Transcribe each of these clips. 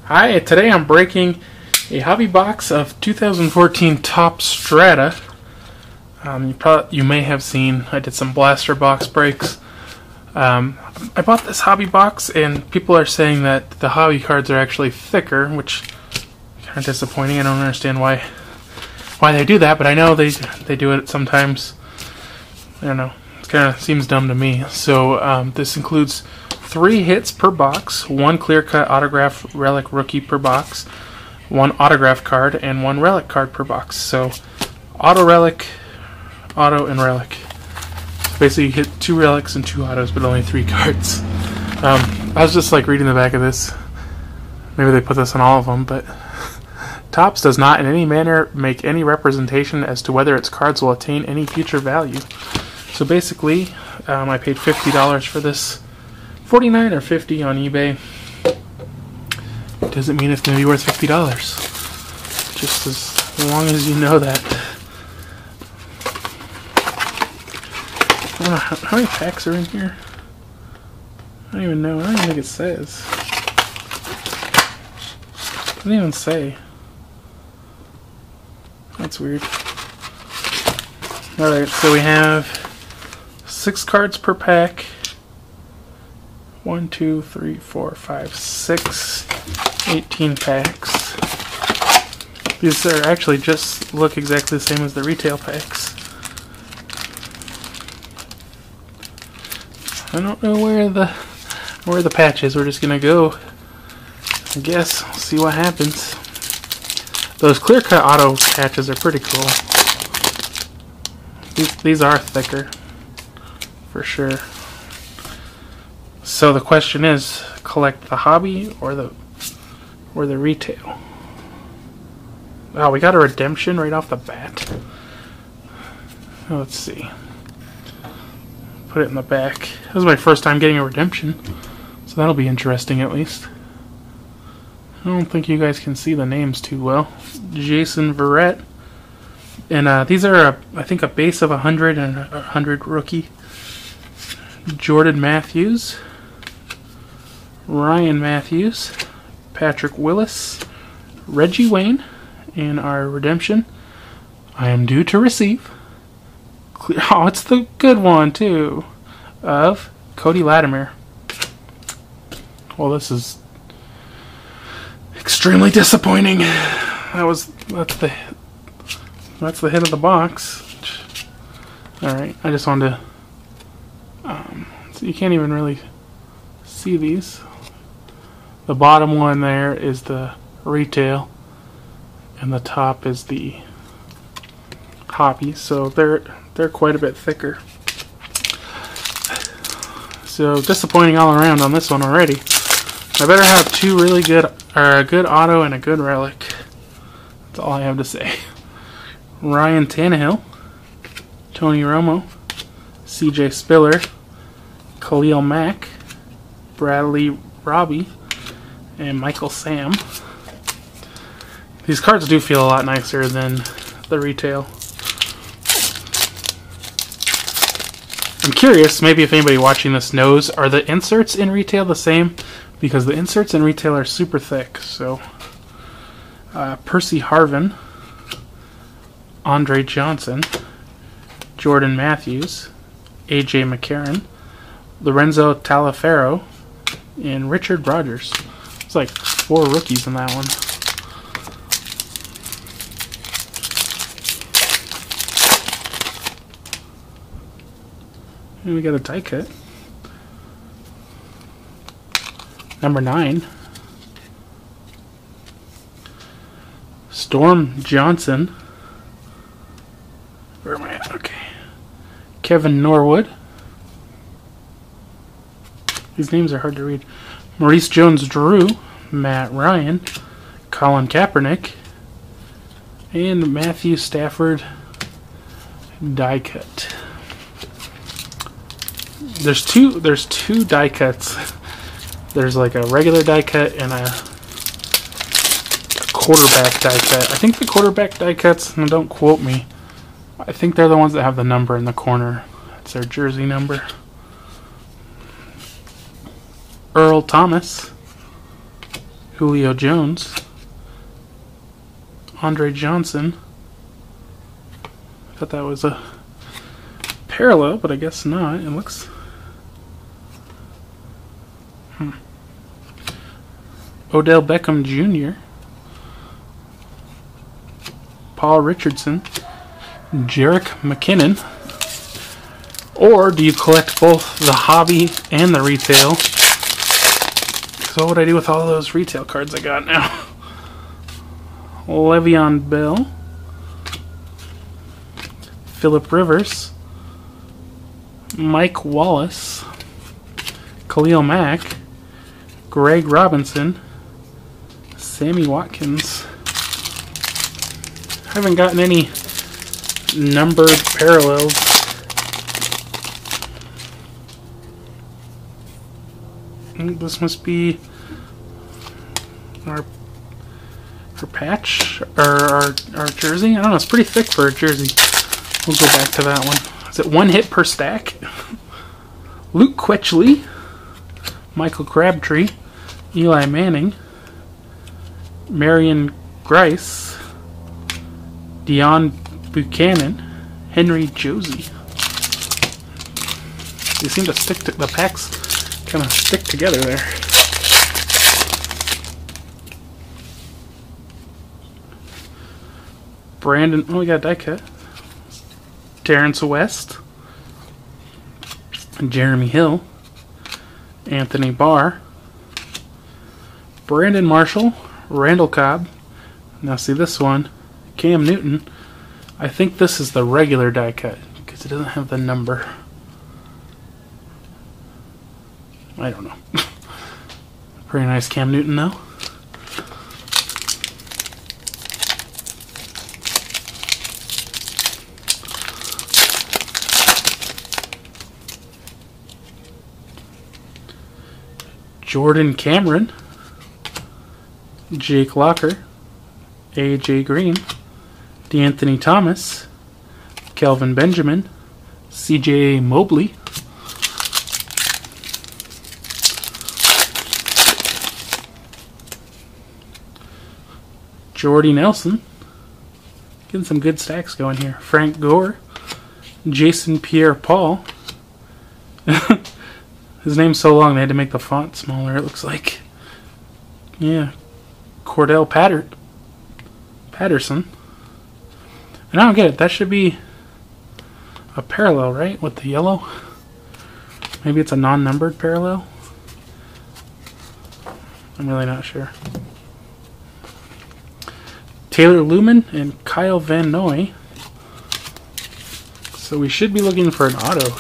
Hi, today I'm breaking a hobby box of 2014 Topps Strata. You may have seen I did some blaster box breaks. I bought this hobby box and people are saying that the hobby cards are actually thicker, which is kind of disappointing. I don't understand why they do that, but I know they do it sometimes. I don't know. It kind of seems dumb to me. So this includes 3 hits per box, 1 clear-cut autograph relic rookie per box, 1 autograph card, and 1 relic card per box. So auto, relic, auto, and relic. So basically you hit 2 relics and 2 autos, but only 3 cards. I was just like reading the back of this. Maybe they put this on all of them, but Topps does not in any manner make any representation as to whether its cards will attain any future value. So basically, I paid $50 for this. $49 or $50 on eBay. Doesn't mean it's going to be worth $50. Just as long as you know that. I don't know how many packs are in here. I don't even know. I don't even think it says. It doesn't even say. That's weird. Alright, so we have 6 cards per pack. 1, 2, 3, 4, 5, 6, 18 packs. These are actually just look exactly the same as the retail packs. I don't know where the patch is. We're just gonna go, I guess, see what happens. Those clear-cut auto patches are pretty cool. These are thicker, for sure. So the question is, collect the hobby or the retail? Wow, we got a redemption right off the bat. Let's see. Put it in the back. This was my first time getting a redemption, so that'll be interesting at least. I don't think you guys can see the names too well. Jason Verrett. And these are, I think, a base of 100 and a 100 rookie. Jordan Matthews. Ryan Matthews, Patrick Willis, Reggie Wayne, and our redemption, I am due to receive. Oh, it's the good one, too, of Cody Latimer. Well, this is extremely disappointing. That's the hit of the box. Alright, I just wanted to... so you can't even really see these. The bottom one there is the retail, and the top is the hobby, so they're quite a bit thicker. So disappointing all around on this one already. I better have 2 really good, or a good auto and a good relic. That's all I have to say. Ryan Tannehill, Tony Romo, CJ Spiller, Khalil Mack, Bradley Robbie, and Michael Sam. These cards do feel a lot nicer than the retail. I'm curious, maybe if anybody watching this knows, are the inserts in retail the same? Because the inserts in retail are super thick. So, Percy Harvin, Andre Johnson, Jordan Matthews, AJ McCarron, Lorenzo Taliaferro, and Richard Rogers. It's like 4 rookies in that one. And we got a die cut. Number 9. Storm Johnson. Where am I at? Okay. Kevin Norwood. These names are hard to read. Maurice Jones-Drew, Matt Ryan, Colin Kaepernick, and Matthew Stafford die cut. There's two die cuts. There's like a regular die cut and a quarterback die cut. I think the quarterback die cuts, and don't quote me, I think they're the ones that have the number in the corner. It's their jersey number. Earl Thomas, Julio Jones, Andre Johnson. I thought that was a parallel, but I guess not. It looks... Odell Beckham Jr., Paul Richardson, Jerick McKinnon. Or do you collect both the hobby and the retail? So what would I do with all those retail cards I got now? Le'Veon Bell, Phillip Rivers, Mike Wallace, Khalil Mack, Greg Robinson, Sammy Watkins. I haven't gotten any numbered parallels. This must be our patch, or our jersey. I don't know, it's pretty thick for a jersey. We'll go back to that one. Is it one hit per stack? Luke Quetchley, Michael Crabtree, Eli Manning, Marion Grice, Deion Buchanan, Henry Josie. They seem to stick to the packs, kind of stick together there. Brandon, oh, we got a die cut. Terrence West, Jeremy Hill, Anthony Barr, Brandon Marshall, Randall Cobb. Now see this one, Cam Newton. I think this is the regular die cut because it doesn't have the number. I don't know. Pretty nice Cam Newton though. Jordan Cameron, Jake Locker, AJ Green, DeAnthony Thomas, Kelvin Benjamin, CJ Mobley, Jordy Nelson, getting some good stacks going here, Frank Gore, Jason Pierre-Paul. His name's so long they had to make the font smaller, it looks like. Yeah. Cordell Patterson. And I don't get it. That should be a parallel, right? With the yellow. Maybe it's a non-numbered parallel. I'm really not sure. Taylor Lumen and Kyle Van Noy. So we should be looking for an auto.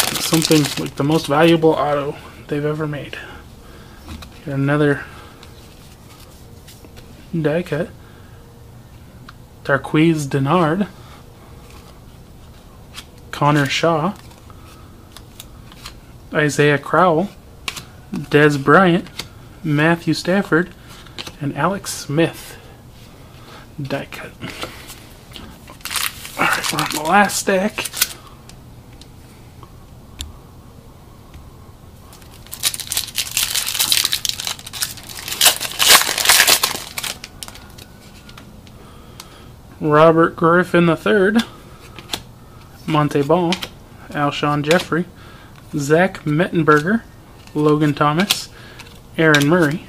Like something like the most valuable auto they've ever made. Got another die cut. Tarquise Denard, Connor Shaw, Isaiah Crowell, Dez Bryant, Matthew Stafford, and Alex Smith. Die cut. Alright, we're on the last stack. Robert Griffin III, Monte Ball, Alshon Jeffrey, Zach Mettenberger, Logan Thomas, Aaron Murray,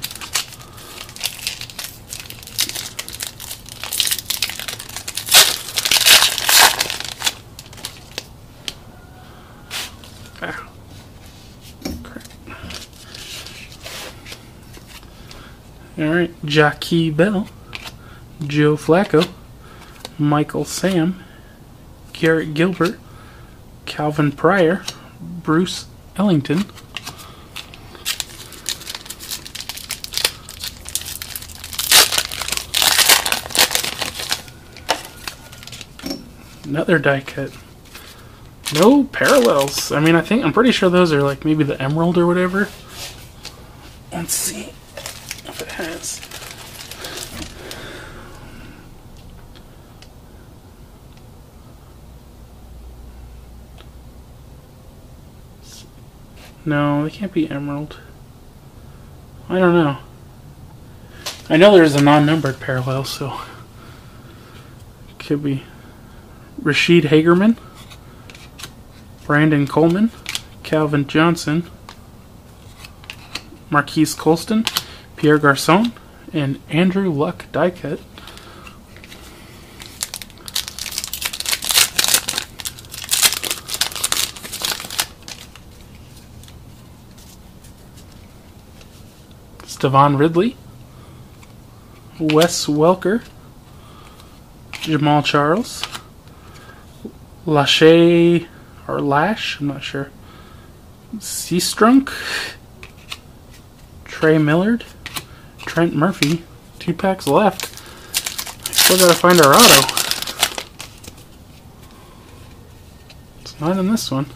Alright, Jaquie Bell, Joe Flacco, Michael Sam, Garrett Gilbert, Calvin Pryor, Bruce Ellington, another die cut. No parallels. I mean, I'm pretty sure those are like maybe the emerald or whatever. Let's see if it has. No, they can't be emerald. I don't know. I know there's a non-numbered parallel, so it could be Rashid Hagerman, Brandon Coleman, Calvin Johnson, Marquise Colston, Pierre Garçon, and Andrew Luck die cut. Stevan Ridley, Wes Welker, Jamal Charles, Lachey, or Lash, I'm not sure, Seastrunk, Trey Millard, Trent Murphy. 2 packs left. Still gotta find our auto. It's not in this one.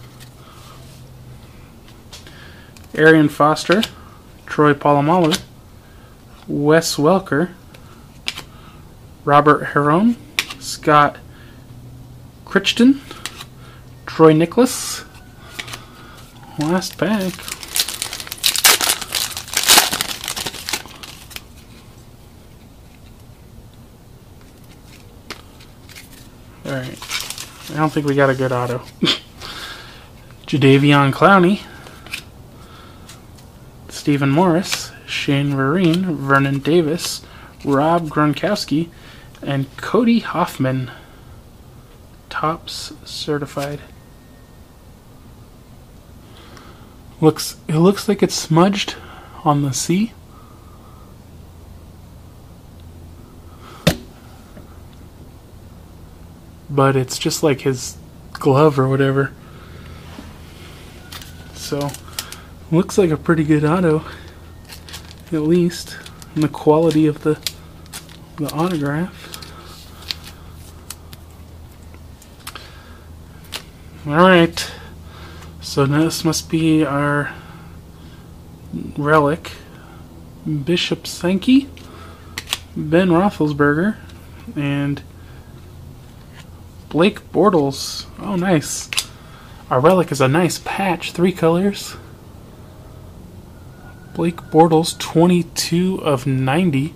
Arian Foster, Troy Polamalu, Wes Welker, Robert Heron, Scott Crichton, Troy Nicholas. Last pack. Alright. I don't think we got a good auto. Jadeveon Clowney, Stephen Morris, Shane Vereen, Vernon Davis, Rob Gronkowski, and Cody Hoffman. Topps certified. It looks like it's smudged on the C. But it's just like his glove or whatever. So, looks like a pretty good auto, at least, in the quality of the autograph. Alright, so now this must be our relic. Bishop Sankey, Ben Roethlisberger, and Blake Bortles. Oh, nice. Our relic is a nice patch, 3 colors. Blake Bortles, 22 of 90.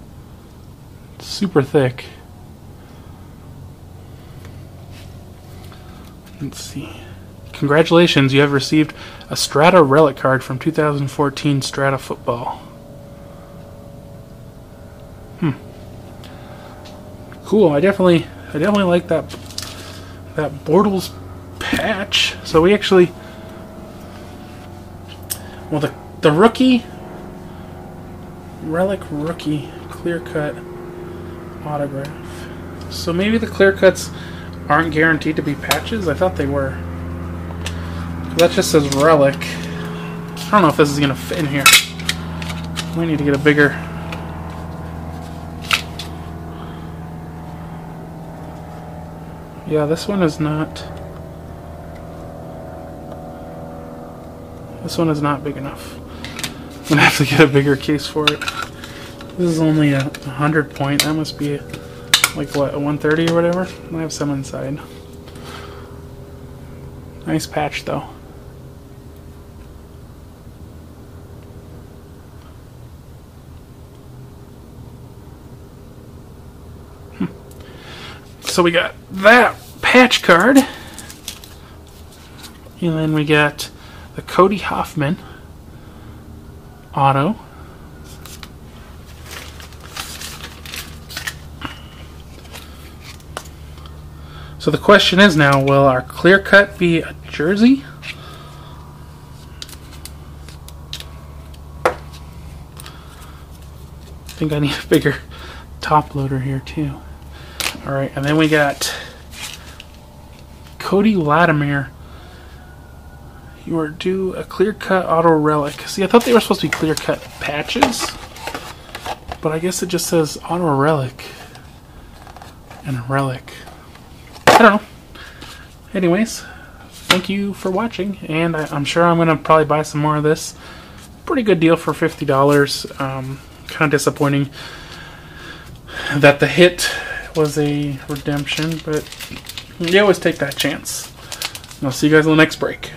Super thick. Let's see. Congratulations, you have received a Strata relic card from 2014 Strata Football. Cool. I definitely like that Bortles patch. So we actually, well, the rookie relic rookie clear cut autograph. So maybe the clear cuts aren't guaranteed to be patches. I thought they were. That just says relic. I don't know if this is gonna fit in here. Might need to get a bigger. Yeah, this one is not. This one is not big enough. I'm gonna have to get a bigger case for it. This is only a 100 point. That must be like what, a 130 or whatever. I have some inside. Nice patch though. So we got that patch card, and then we got the Cody Hoffman auto. So the question is now, will our clear cut be a jersey? I think I need a bigger top loader here too. Alright, and then we got Cody Latimer. You are due a clear-cut auto relic. See, I thought they were supposed to be clear-cut patches, but I guess it just says auto relic and a relic. I don't know. Anyways, thank you for watching, and I'm sure I'm going to probably buy some more of this. Pretty good deal for $50. Kind of disappointing that the hit was a redemption, but you always take that chance. I'll see you guys in the next break.